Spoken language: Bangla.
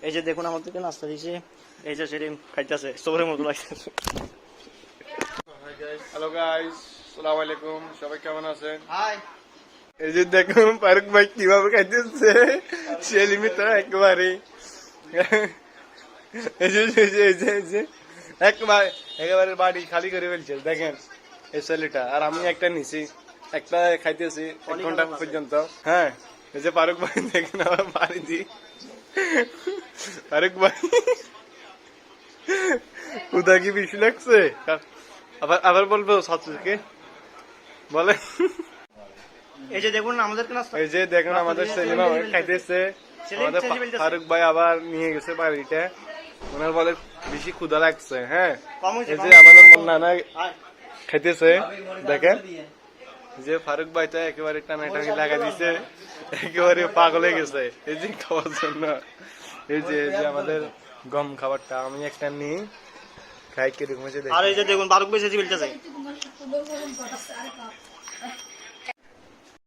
এই যে দেখুন আমাদেরকে নাস্তা দিয়েছে, এই যে সেদিন খাইতেছে সবরের মতো লাগতেছে। হ্যালো গাইস, আসসালামু আলাইকুম, সবাই কেমন আছেন? হাই। এই যে দেখুন ফারুক ভাই কিভাবে খাইতেছে, সে লিমিট একেবারে একেবারে বাড়ি খালি করে ফেলছে দেখেন এই ছেলেটা। আর আমি একটা নিছি, একটা খাইতেছি 1 ঘন্টা পর্যন্ত। হ্যাঁ, এই যে ফারুক ভাই দেখেন আবার বাড়ি দি। ফারুক ভাই উদা কি বেশি লাগছে? আবার আবার বলবো ছাত্রকে বলে। এই যে দেখুন আমাদেরকে নাস্তা, এই যে দেখুন আমাদের সেলিমা ভাই খাইতেছে। আমাদের ফারুক ভাই আবার নিয়ে গেছে বাড়িতে, ওনার বলে বেশি ক্ষুধা লাগছে। হ্যাঁ, এই যে আমাদের নানা খাইতেছে দেখেন, যে ফারুক ভাই তো একেবারে টানাটানি লাগা দিছে, একেবারে পাগল হয়ে গেছে এই যে খাওয়ার জন্য। এই যে আমাদের গম খাবারটা আমি একটা নিই, খাই কিরকম হয়েছে। আর এই যে দেখুন ফারুক ভাই সেজি ফেলতেছে।